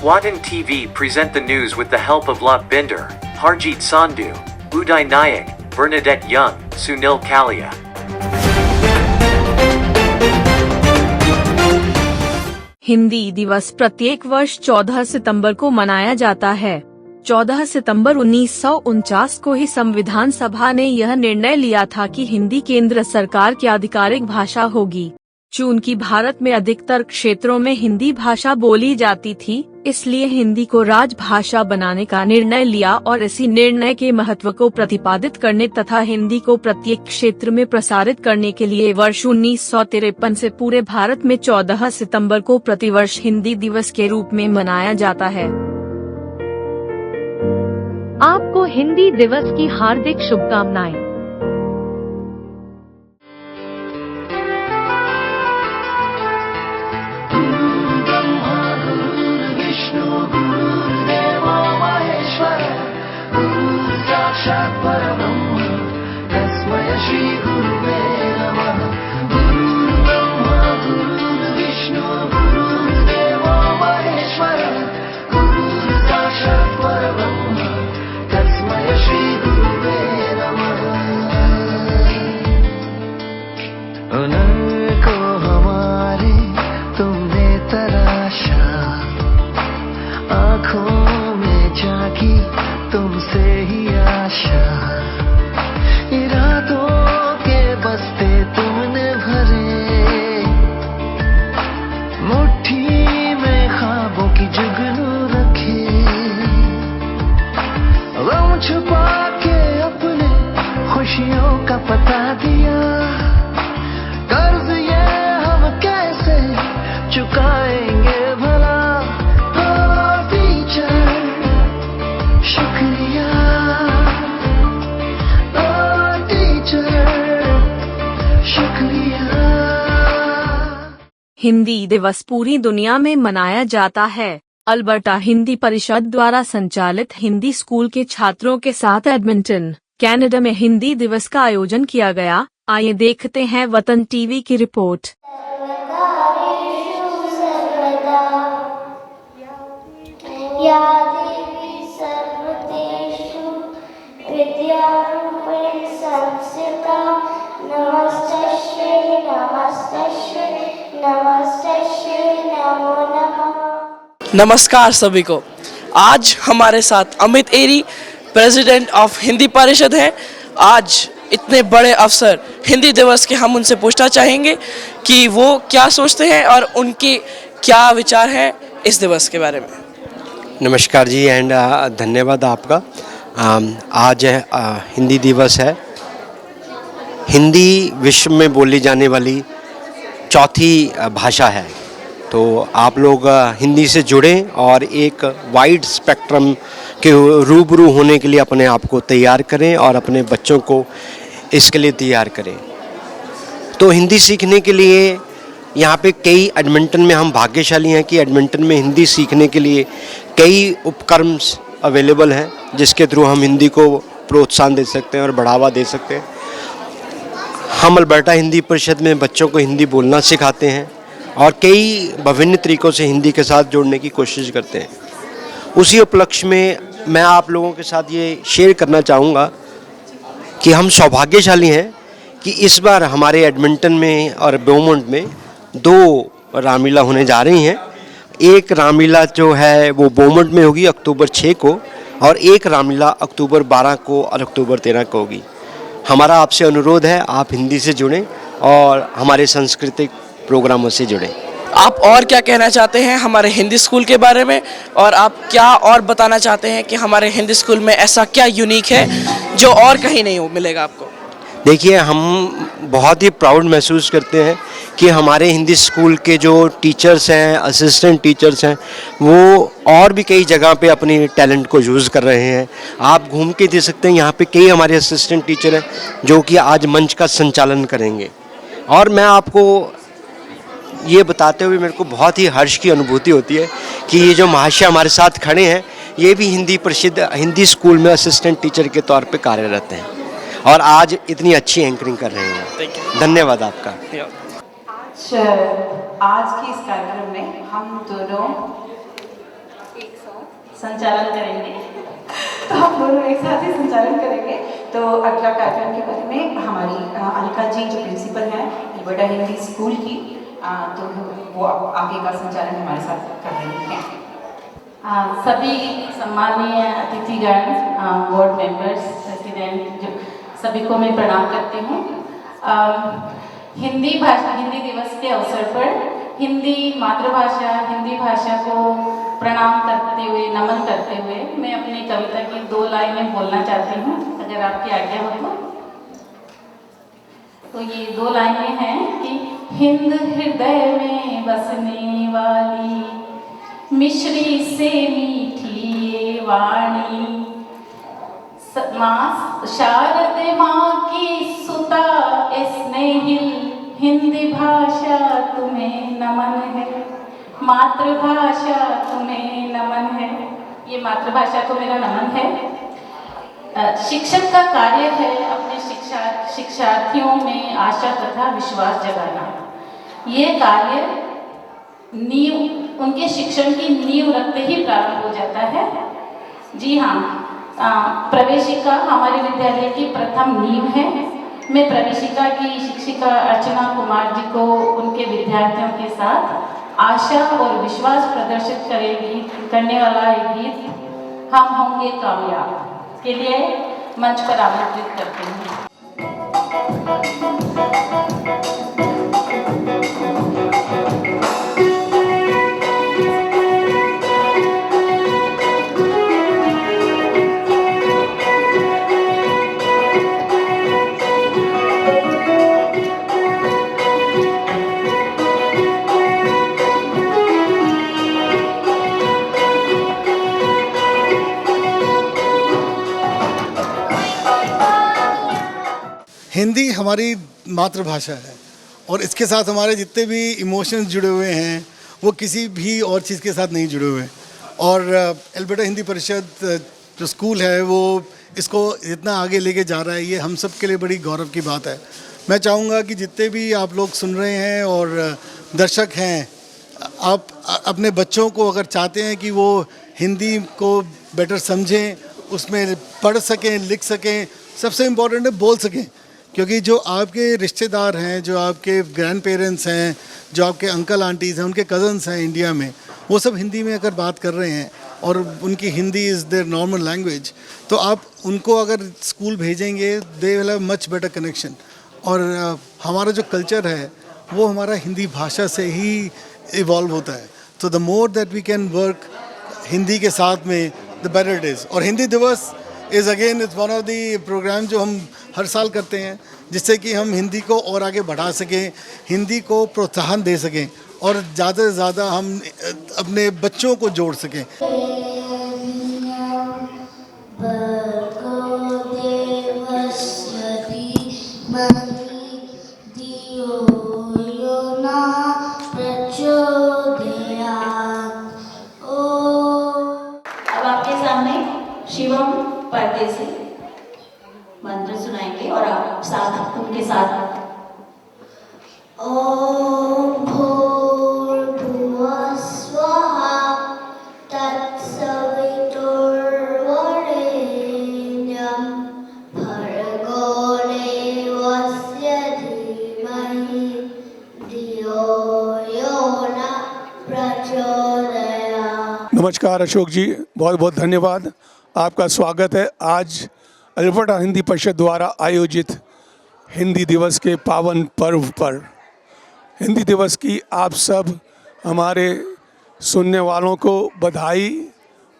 Swatan TV present the news with the help of Lot Binder, Harjeet Sandhu, Uday Nayak, Bernadette Young, Sunil Kalia. Hindi दिवस प्रत्येक वर्ष 14 सितंबर को मनाया जाता है। 14 सितंबर 1949 को ही संविधान सभा ने यह निर्णय लिया था कि हिंदी केंद्र सरकार की आधिकारिक भाषा होगी। चूंकि भारत में अधिकतर क्षेत्रों में हिंदी भाषा बोली जाती थी, इसलिए हिंदी को राजभाषा बनाने का निर्णय लिया और इसी निर्णय के महत्व को प्रतिपादित करने तथा हिंदी को प्रत्येक क्षेत्र में प्रसारित करने के लिए वर्ष 1953 से पूरे भारत में 14 सितंबर को प्रतिवर्ष हिंदी दिवस के रूप में मनाया जाता है। आपको हिंदी दिवस की हार्दिक शुभकामनाएं। तुमसे ही आशा, इरादों के बस्ते तुमने भरे, मुट्ठी में ख्वाबों की जुगनू रखे, गम छुपा के अपने खुशियों का पता दिया, कर्ज ये हम कैसे चुकाएंगे भला। हिंदी दिवस पूरी दुनिया में मनाया जाता है। अल्बर्टा हिंदी परिषद द्वारा संचालित हिंदी स्कूल के छात्रों के साथ एडमिंटन, कनाडा में हिंदी दिवस का आयोजन किया गया। आइए देखते हैं वतन टीवी की रिपोर्ट। नमस्कार सभी को। आज हमारे साथ अमित एरी, प्रेसिडेंट ऑफ हिंदी परिषद हैं। आज इतने बड़े अवसर हिंदी दिवस के हम उनसे पूछना चाहेंगे कि वो क्या सोचते हैं और उनके क्या विचार हैं इस दिवस के बारे में। नमस्कार जी एंड धन्यवाद आपका। आज हिंदी दिवस है। हिंदी विश्व में बोली जाने वाली चौथी भाषा है, तो आप लोग हिंदी से जुड़ें और एक वाइड स्पेक्ट्रम के रूबरू होने के लिए अपने आप को तैयार करें और अपने बच्चों को इसके लिए तैयार करें। तो हिंदी सीखने के लिए यहाँ पे कई एडमिंटन में हम भाग्यशाली हैं कि एडमिंटन में हिंदी सीखने के लिए कई उपक्रम अवेलेबल हैं, जिसके थ्रू हम हिंदी को प्रोत्साहन दे सकते हैं और बढ़ावा दे सकते हैं। हम अल्बर्टा हिंदी परिषद में बच्चों को हिंदी बोलना सिखाते हैं और कई विभिन्न तरीक़ों से हिंदी के साथ जोड़ने की कोशिश करते हैं। उसी उपलक्ष्य में मैं आप लोगों के साथ ये शेयर करना चाहूँगा कि हम सौभाग्यशाली हैं कि इस बार हमारे एडमिंटन में और बोमोंट में 2 रामलीला होने जा रही हैं। एक रामलीला जो है वो बोमोंट में होगी अक्टूबर 6 को, और एक रामलीला अक्टूबर 12 को और अक्टूबर 13 को होगी। हमारा आपसे अनुरोध है आप हिंदी से जुड़ें और हमारे सांस्कृतिक प्रोग्रामों से जुड़ें। आप और क्या कहना चाहते हैं हमारे हिंदी स्कूल के बारे में, और आप क्या और बताना चाहते हैं कि हमारे हिंदी स्कूल में ऐसा क्या यूनिक है जो और कहीं नहीं मिलेगा आपको? देखिए, हम बहुत ही प्राउड महसूस करते हैं कि हमारे हिंदी स्कूल के जो टीचर्स हैं, असिस्टेंट टीचर्स हैं, वो और भी कई जगह पे अपनी टैलेंट को यूज़ कर रहे हैं। आप घूम के देख सकते हैं, यहाँ पे कई हमारे असिस्टेंट टीचर हैं जो कि आज मंच का संचालन करेंगे। और मैं आपको ये बताते हुए मेरे को बहुत ही हर्ष की अनुभूति होती है कि ये जो महाशय हमारे साथ खड़े हैं, ये भी हिंदी स्कूल में असिस्टेंट टीचर के तौर पे कार्यरत हैं और आज इतनी अच्छी एंकरिंग कर रहे हैं। धन्यवाद आपका। आज की इस कार्यक्रम में हम दोनों संचालन करेंगे। तो हम दोनों एक साथ ही संचालन करेंगे। तो अगला कार्यक्रम के बारे में हमारी अनिका जी जो प्रिंसिपल हैं एल्बर्टा हिंदी स्कूल की, तो वो आगे का संचालन हमारे साथ कर रही हैं। सभी सम्माननीय अतिथिगण, बोर्ड मेंबर्स, प्रेसिडेंट, जो सभी को मैं प्रणाम करती हूँ। हिंदी दिवस के अवसर पर हिंदी मातृभाषा, हिंदी भाषा को प्रणाम करते हुए, नमन करते हुए मैं अपनी कविता की 2 लाइनें बोलना चाहती हूँ, अगर आपकी आज्ञा हो तो ये 2 लाइनें हैं कि हिंद हृदय में बसने वाली, मिश्री से मीठी ये वाणी, माँ शारद माँ की सुता स्नेहिल, हिंदी भाषा तुम्हें नमन है, मातृभाषा तुम्हें नमन है। ये मातृभाषा को मेरा नमन है। शिक्षक का कार्य है अपने शिक्षार्थियों में आशा तथा विश्वास जगाना। ये कार्य उनके शिक्षण की नींव रखते ही प्रारंभ हो जाता है। जी हाँ, प्रवेशिका हमारे विद्यालय की प्रथम नींव है। मैं प्रवेशिका की शिक्षिका अर्चना कुमार जी को उनके विद्यार्थियों के साथ आशा और विश्वास प्रदर्शित करने वाला एक गीत हम होंगे कामयाब के लिए मंच पर आमंत्रित करते हैं। हिंदी हमारी मातृभाषा है और इसके साथ हमारे जितने भी इमोशंस जुड़े हुए हैं वो किसी भी और चीज़ के साथ नहीं जुड़े हुए हैं। और एल्बर्टा हिंदी परिषद जो स्कूल है वो इसको इतना आगे लेके जा रहा है, ये हम सब के लिए बड़ी गौरव की बात है। मैं चाहूँगा कि जितने भी आप लोग सुन रहे हैं और दर्शक हैं, आप अपने बच्चों को अगर चाहते हैं कि वो हिंदी को बेटर समझें, उसमें पढ़ सकें, लिख सकें, सबसे इम्पोर्टेंट है बोल सकें। क्योंकि जो आपके रिश्तेदार हैं, जो आपके ग्रैंड पेरेंट्स हैं, जो आपके अंकल आंटीज़ हैं, उनके कज़न्स हैं इंडिया में, वो सब हिंदी में अगर बात कर रहे हैं और उनकी Hindi is there normal language, तो आप उनको अगर स्कूल भेजेंगे, they will have much better connection. और हमारा जो कल्चर है वो हमारा हिंदी भाषा से ही इवॉल्व होता है। तो the more that we can work Hindi के साथ में, द बेटर इट इज़। और Hindi Diwas is again it's one of the program जो हम हर साल करते हैं, जिससे कि हम हिंदी को और आगे बढ़ा सकें, हिंदी को प्रोत्साहन दे सकें और ज़्यादा से ज़्यादा हम अपने बच्चों को जोड़ सकें। अब आपके सामने शिवम परदेसी मंत्र सुनाएंगे और आप साथ उनके साथ। ओम भूर्भुवः स्वः तत्सवितुर्वरेण्यं भर्गो देवस्य धीमहि धियो यो न प्रचोदयात्। नमस्कार अशोक जी, बहुत बहुत धन्यवाद, आपका स्वागत है आज एल्बर्टा हिंदी परिषद द्वारा आयोजित हिंदी दिवस के पावन पर्व पर। हिंदी दिवस की आप सब हमारे सुनने वालों को बधाई,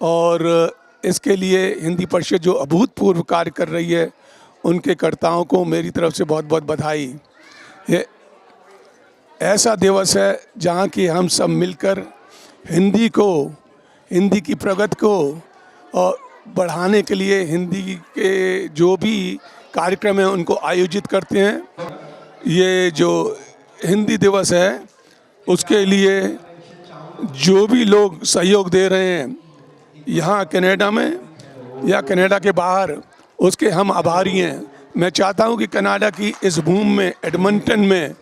और इसके लिए हिंदी परिषद जो अभूतपूर्व कार्य कर रही है उनके कर्ताओं को मेरी तरफ से बहुत बहुत बधाई। ये ऐसा दिवस है जहाँ कि हम सब मिलकर हिंदी की प्रगति को और बढ़ाने के लिए हिंदी के जो भी कार्यक्रम हैं उनको आयोजित करते हैं। ये जो हिंदी दिवस है उसके लिए जो भी लोग सहयोग दे रहे हैं यहाँ कनाडा में या कनाडा के बाहर, उसके हम आभारी हैं। मैं चाहता हूँ कि कनाडा की इस भूमि में, एडमंटन में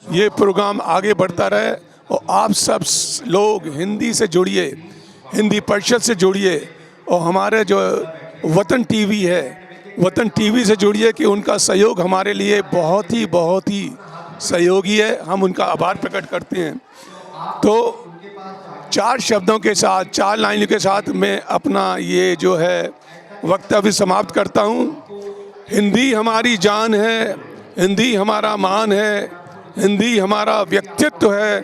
ये प्रोग्राम आगे बढ़ता रहे और आप सब लोग हिंदी से जुड़िए, हिंदी परिषद से जुड़िए और हमारे जो वतन टीवी है, वतन टीवी से जुड़िए कि उनका सहयोग हमारे लिए बहुत ही सहयोगी है। हम उनका आभार प्रकट करते हैं। तो 4 शब्दों के साथ, 4 लाइनों के साथ मैं अपना ये जो है वक्तव्य समाप्त करता हूँ। हिंदी हमारी जान है, हिंदी हमारा मान है, हिंदी हमारा व्यक्तित्व है,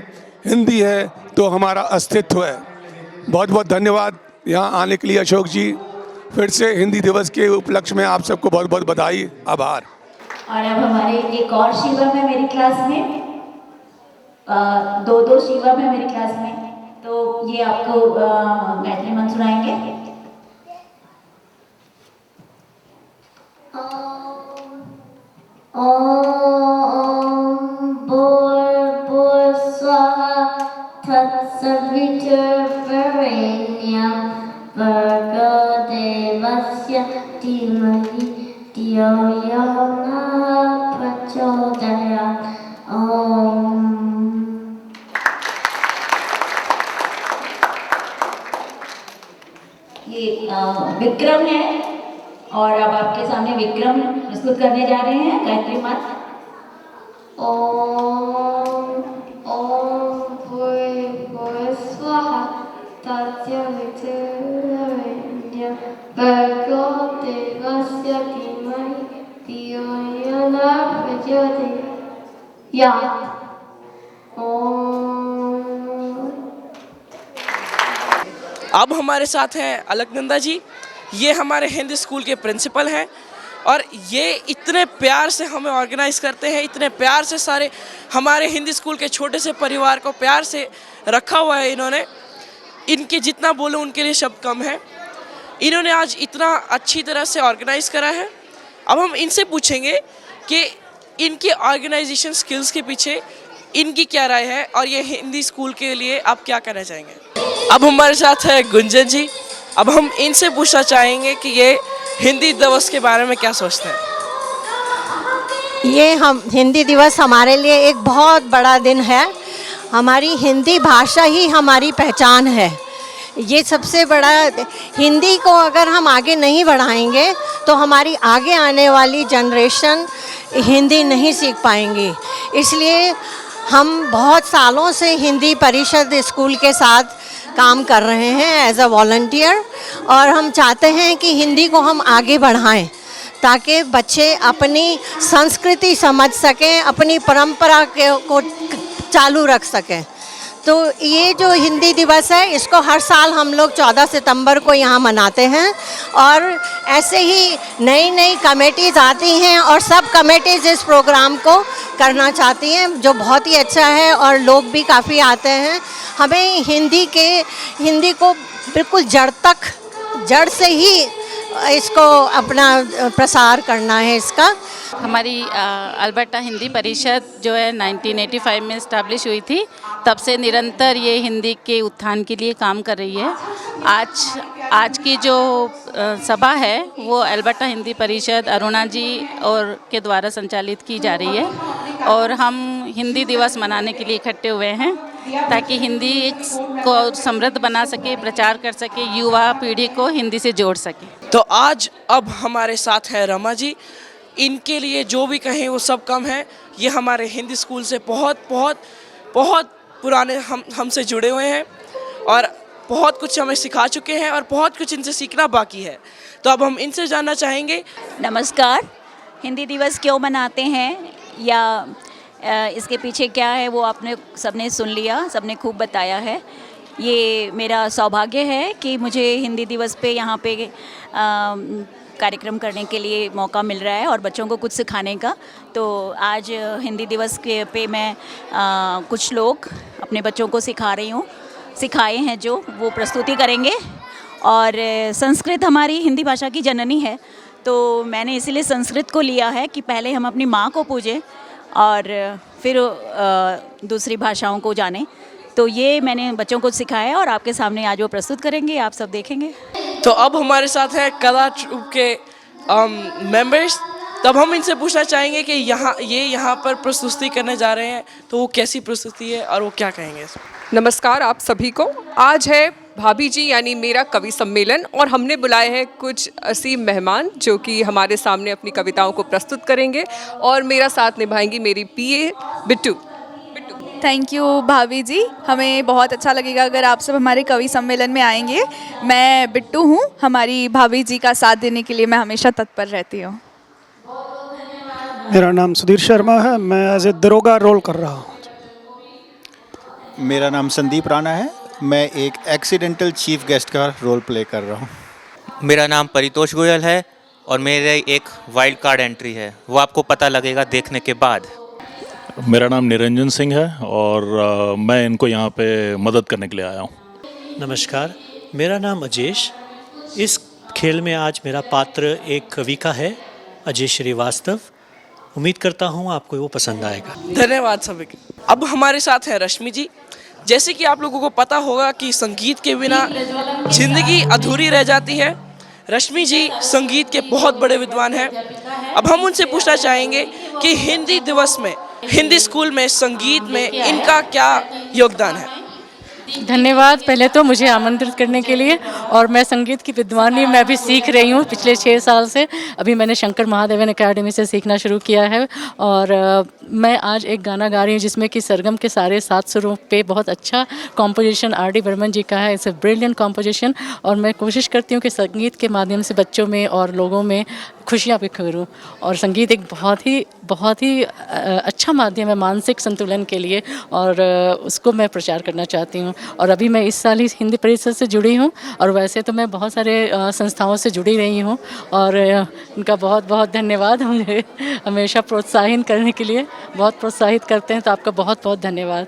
हिंदी है तो हमारा अस्तित्व है। बहुत बहुत धन्यवाद यहाँ आने के लिए अशोक जी। फिर से हिंदी दिवस के उपलक्ष्य में आप सबको बहुत बहुत बधाई, आभार। और अब हमारे एक और शिवम है मेरी क्लास में, 2 शिवम है मेरी क्लास में, तो ये आपको गायत्री मंत्र सुनाएंगे। ओम भूर्भुवः स्वः तत्सवितुर्वरेण्यं भर्गो देवस्य धीमहि धियो यो नः प्रचोदयात्। ओम। ये विक्रम है और अब आपके सामने विक्रम प्रस्तुत करने जा रहे हैं गायत्री मंत्र। ओम भूर्भुवः स्वः तत्सवितुर्वरेण्यं भर्गो देवस्य धीमहि धियो यो नः प्रचोदयात्। ओम। अब हमारे साथ हैं अलकनंदा जी। ये हमारे हिंदी स्कूल के प्रिंसिपल हैं और ये इतने प्यार से हमें ऑर्गेनाइज करते हैं, इतने प्यार से सारे हमारे हिंदी स्कूल के छोटे से परिवार को प्यार से रखा हुआ है इन्होंने। इनके जितना बोलो उनके लिए शब्द कम है। इन्होंने आज इतना अच्छी तरह से ऑर्गेनाइज करा है। अब हम इनसे पूछेंगे कि इनकी ऑर्गेनाइजेशन स्किल्स के पीछे इनकी क्या राय है और ये हिंदी स्कूल के लिए आप क्या कहना चाहेंगे। अब हमारे साथ है गुंजन जी। अब हम इनसे पूछना चाहेंगे कि ये हिंदी दिवस के बारे में क्या सोचते हैं। ये हम हिंदी दिवस हमारे लिए एक बहुत बड़ा दिन है। हमारी हिंदी भाषा ही हमारी पहचान है। ये सबसे बड़ा, हिंदी को अगर हम आगे नहीं बढ़ाएंगे तो हमारी आगे आने वाली जनरेशन हिंदी नहीं सीख पाएंगी। इसलिए हम बहुत सालों से हिंदी परिषद स्कूल के साथ काम कर रहे हैं एज अ वॉलंटियर, और हम चाहते हैं कि हिंदी को हम आगे बढ़ाएं ताकि बच्चे अपनी संस्कृति समझ सकें, अपनी परंपरा को चालू रख सकें। तो ये जो हिंदी दिवस है इसको हर साल हम लोग 14 सितंबर को यहाँ मनाते हैं, और ऐसे ही नई नई कमेटीज़ आती हैं और सब कमेटीज़ इस प्रोग्राम को करना चाहती हैं, जो बहुत ही अच्छा है और लोग भी काफ़ी आते हैं। हमें हिंदी को बिल्कुल जड़ से ही इसको अपना प्रसार करना है इसका। हमारी अल्बर्टा हिंदी परिषद जो है 1985 में इस्टेब्लिश हुई थी, तब से निरंतर ये हिंदी के उत्थान के लिए काम कर रही है। आज की जो सभा है वो अल्बर्टा हिंदी परिषद अरुणा जी और के द्वारा संचालित की जा रही है, और हम हिंदी दिवस मनाने के लिए इकट्ठे हुए हैं ताकि हिंदी को समृद्ध बना सके, प्रचार कर सके, युवा पीढ़ी को हिंदी से जोड़ सके। तो आज अब हमारे साथ है रमा जी। इनके लिए जो भी कहें वो सब कम है। ये हमारे हिंदी स्कूल से बहुत बहुत बहुत पुराने हमसे जुड़े हुए हैं और बहुत कुछ हमें सिखा चुके हैं और बहुत कुछ इनसे सीखना बाकी है। तो अब हम इनसे जानना चाहेंगे। नमस्कार। हिंदी दिवस क्यों मनाते हैं या इसके पीछे क्या है वो आपने सबने सुन लिया, सबने खूब बताया है। ये मेरा सौभाग्य है कि मुझे हिंदी दिवस पे यहाँ पे कार्यक्रम करने के लिए मौका मिल रहा है और बच्चों को कुछ सिखाने का। तो आज हिंदी दिवस के पे मैं कुछ लोग अपने बच्चों को सिखाए हैं जो वो प्रस्तुति करेंगे। और संस्कृत हमारी हिंदी भाषा की जननी है, तो मैंने इसीलिए संस्कृत को लिया है कि पहले हम अपनी माँ को पूजें और फिर दूसरी भाषाओं को जानें। तो ये मैंने बच्चों को सिखाया है और आपके सामने आज वो प्रस्तुत करेंगे, आप सब देखेंगे। तो अब हमारे साथ है कला ट्रूप के मेंबर्स। तब हम इनसे पूछना चाहेंगे कि यहाँ पर प्रस्तुति करने जा रहे हैं, तो वो कैसी प्रस्तुति है और वो क्या कहेंगे। नमस्कार आप सभी को। आज है भाभी जी यानी मेरा कवि सम्मेलन, और हमने बुलाए हैं कुछ असीम मेहमान जो कि हमारे सामने अपनी कविताओं को प्रस्तुत करेंगे और मेरा साथ निभाएंगी मेरी पीए बिट्टू। थैंक यू भाभी जी, हमें बहुत अच्छा लगेगा अगर आप सब हमारे कवि सम्मेलन में आएंगे। मैं बिट्टू हूँ, हमारी भाभी जी का साथ देने के लिए मैं हमेशा तत्पर रहती हूँ। मेरा नाम सुधीर शर्मा है, मैं एज ए दरोगा रोल कर रहा हूँ। मेरा नाम संदीप राणा है, मैं एक एक्सीडेंटल चीफ गेस्ट का रोल प्ले कर रहा हूँ। मेरा नाम परितोष गोयल है और मेरे एक वाइल्ड कार्ड एंट्री है, वो आपको पता लगेगा देखने के बाद। मेरा नाम निरंजन सिंह है और मैं इनको यहाँ पे मदद करने के लिए आया हूँ। नमस्कार, मेरा नाम अजेश। इस खेल में आज मेरा पात्र एक कवि का है, अजय श्रीवास्तव। उम्मीद करता हूँ आपको वो पसंद आएगा। धन्यवाद सभी। अब हमारे साथ हैं रश्मि जी। जैसे कि आप लोगों को पता होगा कि संगीत के बिना जिंदगी अधूरी रह जाती है। रश्मि जी संगीत के बहुत बड़े विद्वान हैं। अब हम उनसे पूछना चाहेंगे कि हिंदी दिवस में, हिंदी स्कूल में संगीत में इनका क्या योगदान है। धन्यवाद पहले तो मुझे आमंत्रित करने के लिए। और मैं संगीत की विद्वानी मैं भी सीख रही हूँ पिछले 6 साल से। अभी मैंने शंकर महादेवन एकेडमी से सीखना शुरू किया है और मैं आज एक गाना गा रही हूँ जिसमें कि सरगम के सारे 7 सुरों पे बहुत अच्छा कॉम्पोजिशन R.D. बर्मन जी का है। इट्स अ ब्रिलियंट कॉम्पोजिशन और मैं कोशिश करती हूँ कि संगीत के माध्यम से बच्चों में और लोगों में खुशियाँ बिखेरूँ। और संगीत एक बहुत ही अच्छा माध्यम है मानसिक संतुलन के लिए और उसको मैं प्रचार करना चाहती हूँ। और अभी मैं इस साल ही हिंदी परिषद से जुड़ी हूँ और वैसे तो मैं बहुत सारे संस्थाओं से जुड़ी रही हूँ और उनका बहुत बहुत धन्यवाद। मुझे हमेशा प्रोत्साहित करने के लिए बहुत प्रोत्साहित करते हैं, तो आपका बहुत बहुत धन्यवाद।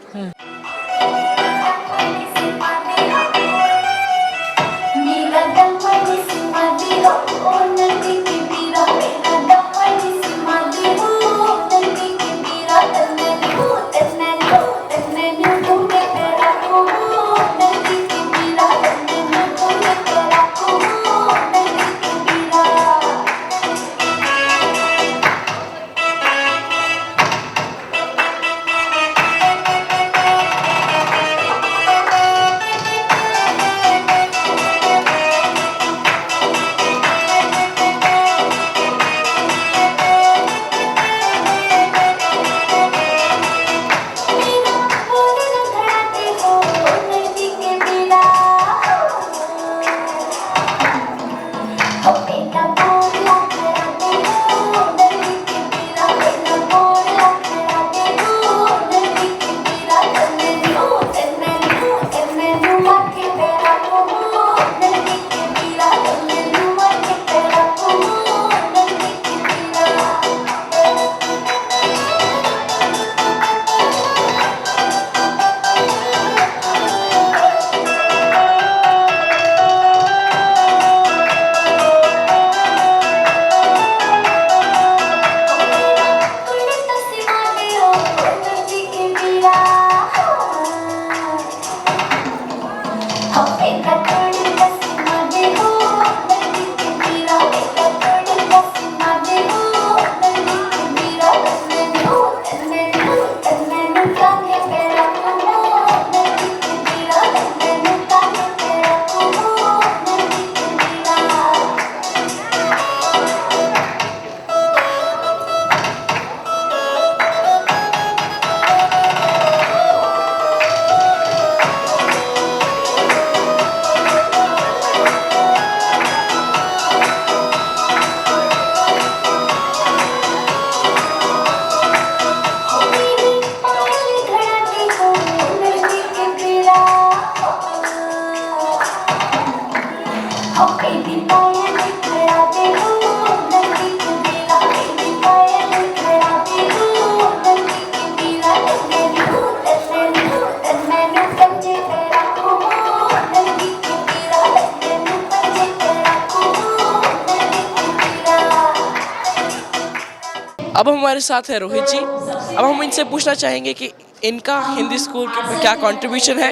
अब हमारे साथ है रोहित जी। अब हम इनसे पूछना चाहेंगे कि इनका हिंदी स्कूल के क्या कंट्रीब्यूशन है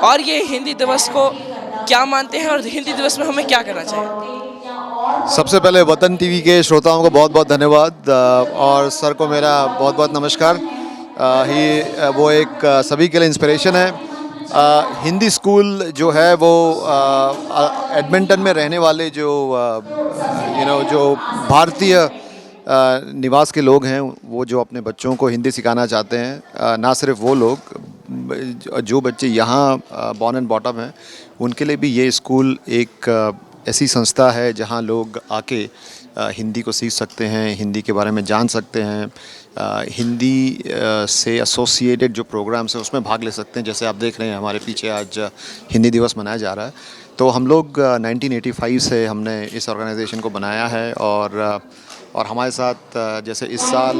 और ये हिंदी दिवस को क्या मानते हैं और हिंदी दिवस में हमें क्या करना चाहिए। सबसे पहले वतन टीवी के श्रोताओं को बहुत बहुत धन्यवाद और सर को मेरा बहुत बहुत नमस्कार। वो एक सभी के लिए इंस्पिरेशन है हिंदी स्कूल जो है वो एडमिंटन में रहने वाले जो जो भारतीय निवास के लोग हैं, वो जो अपने बच्चों को हिंदी सिखाना चाहते हैं, ना सिर्फ वो लोग, जो बच्चे यहाँ बॉर्न एंड बॉटम हैं, उनके लिए भी ये स्कूल एक ऐसी संस्था है जहाँ लोग आके हिंदी को सीख सकते हैं, हिंदी के बारे में जान सकते हैं, हिंदी से एसोसिएटेड जो प्रोग्राम्स हैं उसमें भाग ले सकते हैं। जैसे आप देख रहे हैं हमारे पीछे आज हिंदी दिवस मनाया जा रहा है। तो हम लोग 1985 से हमने इस ऑर्गेनाइजेशन को बनाया है और हमारे साथ जैसे इस साल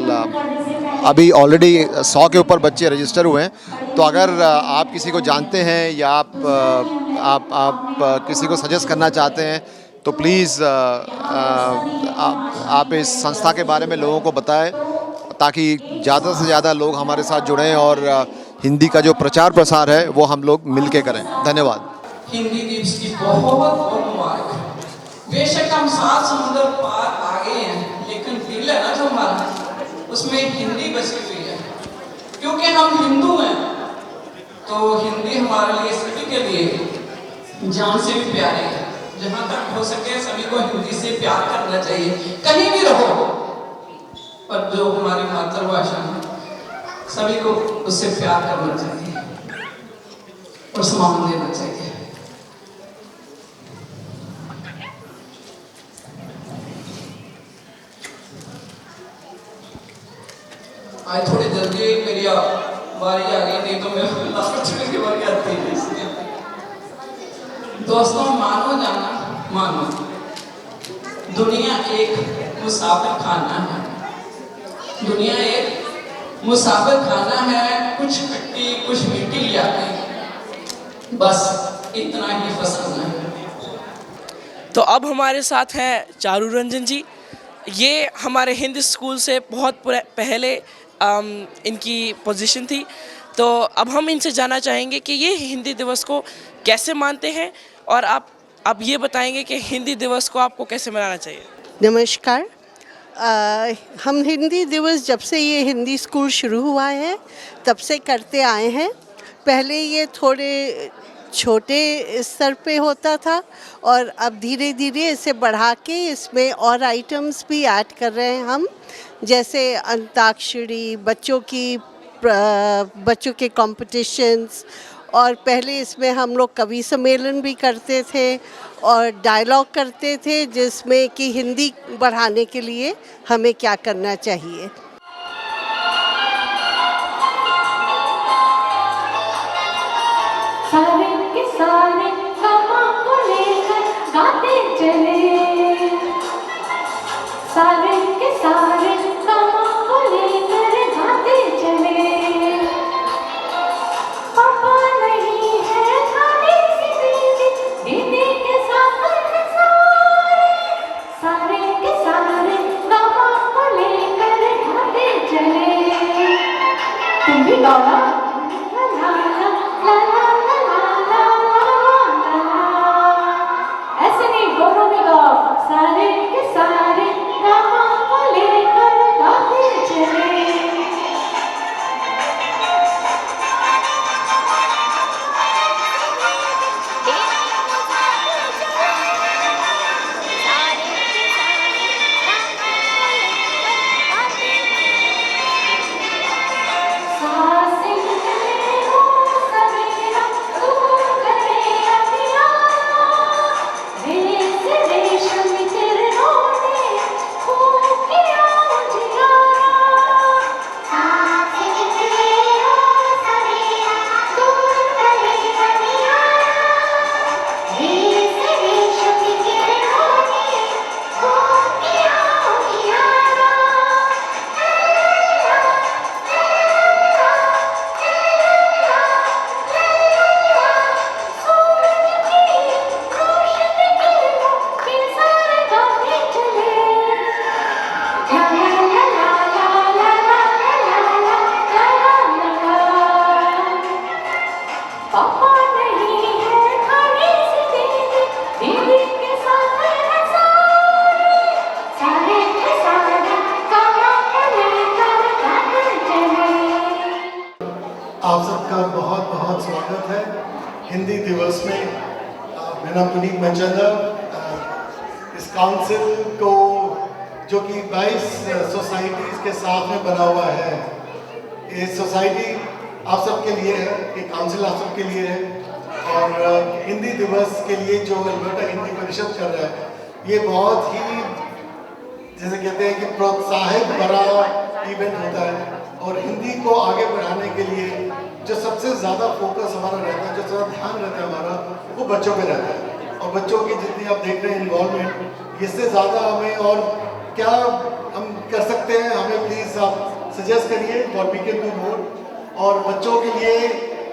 अभी ऑलरेडी 100 के ऊपर बच्चे रजिस्टर हुए हैं। तो अगर आप किसी को जानते हैं या आप किसी को सजेस्ट करना चाहते हैं तो प्लीज़ आप इस संस्था के बारे में लोगों को बताएं, ताकि ज़्यादा से ज़्यादा लोग हमारे साथ जुड़ें और हिंदी का जो प्रचार प्रसार है वो हम लोग मिल के करें। धन्यवाद। हिंदी दिवस की बहुत बहुत मुबारक। बेशक हम 7 समुंदर पार आ गए हैं, लेकिन दिल है ना जो हमारा, उसमें हिंदी बसी हुई है। क्योंकि हम हिंदू हैं तो हिंदी हमारे लिए, सभी के लिए जान से भी प्यारी है। जहाँ तक हो सके सभी को हिंदी से प्यार करना चाहिए, कहीं भी रहो, पर जो हमारी मातृभाषा है सभी को उससे प्यार करना चाहिए और सम्मान देना चाहिए। आज थोड़ी जल्दी मेरी बारी आ गई, नहीं तो मैं लास्ट में की बारी आती है। इसलिए दोस्तों, मानो जाना मानो, दुनिया एक मुसाफिर खाना है। दुनिया एक मुसाफिर खाना है, कुछ खट्टी कुछ मीठी ले आते हैं, बस इतना ही पसंद है। तो अब हमारे साथ हैं चारू रंजन जी। ये हमारे हिंदी स्कूल से बहुत पहले इनकी पोजीशन थी। तो अब हम इनसे जानना चाहेंगे कि ये हिंदी दिवस को कैसे मानते हैं, और आप ये बताएंगे कि हिंदी दिवस को आपको कैसे मनाना चाहिए। नमस्कार। हम हिंदी दिवस जब से ये हिंदी स्कूल शुरू हुआ है तब से करते आए हैं। पहले ये थोड़े छोटे स्तर पे होता था और अब धीरे धीरे इसे बढ़ा के इसमें और आइटम्स भी ऐड कर रहे हैं हम, जैसे अंताक्षरी, बच्चों के कॉम्पिटिशन्स, और पहले इसमें हम लोग कवि सम्मेलन भी करते थे और डायलॉग करते थे, जिसमें कि हिंदी बढ़ाने के लिए हमें क्या करना चाहिए। सारे के सारे गमा को लेकर गाते चले, सारे के सारे गमा को लेकर गाते चले। पापा नहीं है खाने की दीदी, दीदी के साथ सारे के सारे गमा को लेकर गाते चले। तुम भी गाना। ऐसे नहीं, दोनों में गाओ। सारे के सारे गामा को लेकर गाते चले। सासे हो सवेरे आप सबका बहुत बहुत स्वागत है हिंदी दिवस में। मेरा नाम पुनीत मंचंदा। इस काउंसिल को जो कि 22 सोसाइटीज़ के साथ में बना हुआ है, ये सोसाइटी आप सबके लिए है, ये काउंसिल आप सबके लिए है। और हिंदी दिवस के लिए जो अल्बर्टा हिंदी परिषद कर रहा है, ये बहुत ही जैसे कहते हैं कि प्रोत्साहित बड़ा इवेंट होता है। और हिंदी को आगे बढ़ाने के लिए जो सबसे ज़्यादा फोकस हमारा रहता है, जो ज़्यादा ध्यान रहता है हमारा, वो बच्चों पे रहता है। और बच्चों की जितनी आप देख रहे हैं इन्वॉल्वमेंट, इससे ज़्यादा हमें और क्या हम कर सकते हैं, हमें प्लीज़ आप सजेस्ट करिए और वी कैन डू मोर। और बच्चों के लिए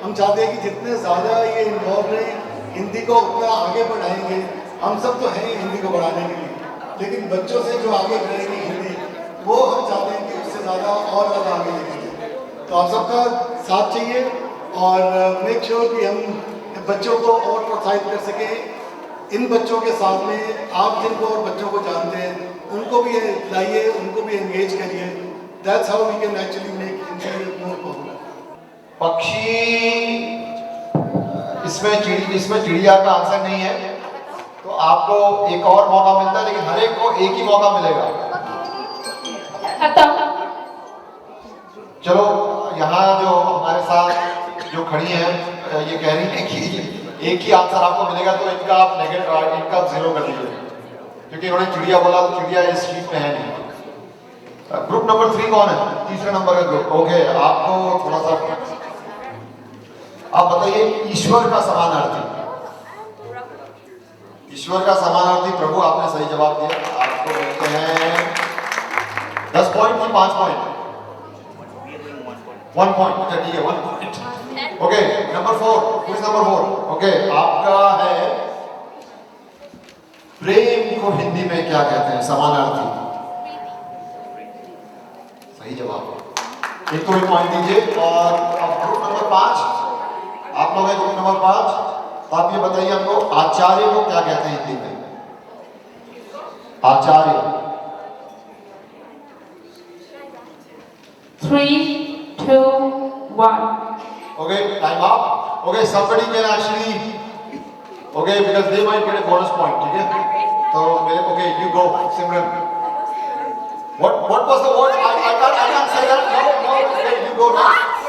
हम चाहते हैं कि जितने ज़्यादा ये इन्वॉल्व रहें, हिंदी को उतना आगे बढ़ाएंगे। हम सब तो हैं ही हिंदी को बढ़ाने के लिए, लेकिन बच्चों से जो आगे बढ़ेगी हिंदी, वो हम चाहते हैं कि उससे ज़्यादा और ज़्यादा आगे लेके। तो आप सबका साथ चाहिए और मेक श्योर कि हम बच्चों को और प्रोत्साहित कर सकें। इन बच्चों के साथ में आप जिनको और बच्चों को जानते हैं, उनको भी लाइए, उनको भी एंगेज करिए। That's how we can actually make Hindi more popular. पक्षी, इसमें चिड़िया का आंसर नहीं है, तो आपको एक और मौका मिलता है, लेकिन हर एक को एक ही मौका मिलेगा। चलो, यहाँ जो हमारे साथ जो खड़ी हैं, ये कह रही है कि एक ही आंसर आपको मिलेगा, तो इनका आप नेगेटिव, इनका 0 कर दीजिए, क्योंकि उन्होंने चिड़िया बोला, तो चिड़िया इस शीट में है नहीं। ग्रुप नंबर 3 कौन है? तीसरे नंबर का ग्रुप। ओके, आपको थोड़ा सा आप बताइए, ईश्वर का समानार्थी। ईश्वर का समानार्थी प्रभु। आपने सही जवाब दिया, आपको मिलते हैं 10 पॉइंट की 5 पॉइंट? 1 पॉइंट। अच्छा ठीक है, 1 point. Okay, number 4। Question number 4। Okay, आपका है प्रेम को हिंदी में क्या कहते हैं? समानार्थी। सही जवाब। एक को 1 पॉइंट दीजिए। और अब ग्रुप नंबर 5, आप लोग हैं ग्रुप नंबर 5। आप ये बताइए हमको, आचार्य को क्या कहते हैं हिंदी में? आचार्य। 3, 2, 1. Okay, time up. Okay, somebody can actually, okay, because they might get a bonus point, ठीक है? तो मेरे, okay, you go, Simran. What was the word? I can't say that. No, okay, you go next.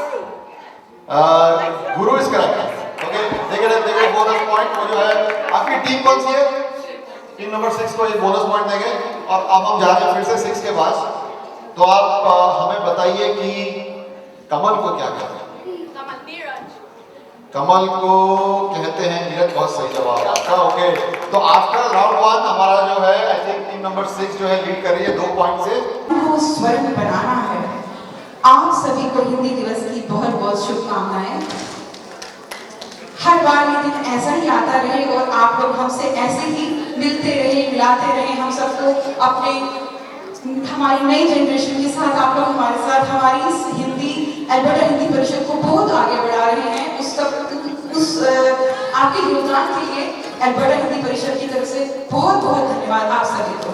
Guru is correct. Okay, they get a bonus point। वो जो है, आपकी team कौन सी है? टीम नंबर 6 को एक बोनस पॉइंट देंगे। और अब हम जा रहे हैं फिर से 6 के पास। तो आप हमें बताइए कि कमल को क्या कहते हैं? कमल को कहते हैं नीरज। बहुत सही जवाब आपका। ओके, तो आफ्टर राउंड 1 हमारा जो है, आई थिंक टीम नंबर 6 जो है लीड कर रही है 2 पॉइंट से। को स्वर्ण बनाना है। आप सभी को हिंदी दिवस की बहुत बहुत शुभकामनाएं। हर बार ये दिन ऐसा ही आता रहे और आप लोग हमसे ऐसे ही मिलते रहे, मिलाते रहे हम सबको अपने, हमारी नई जनरेशन के साथ आप लोग हमारे साथ हमारी इस अल्बर्टा हिंदी परिषद को बहुत आगे बढ़ा रहे हैं। आपके योगदान के लिए अल्बर्टा हिंदी परिषद की तरफ से बहुत बहुत धन्यवाद आप सभी को।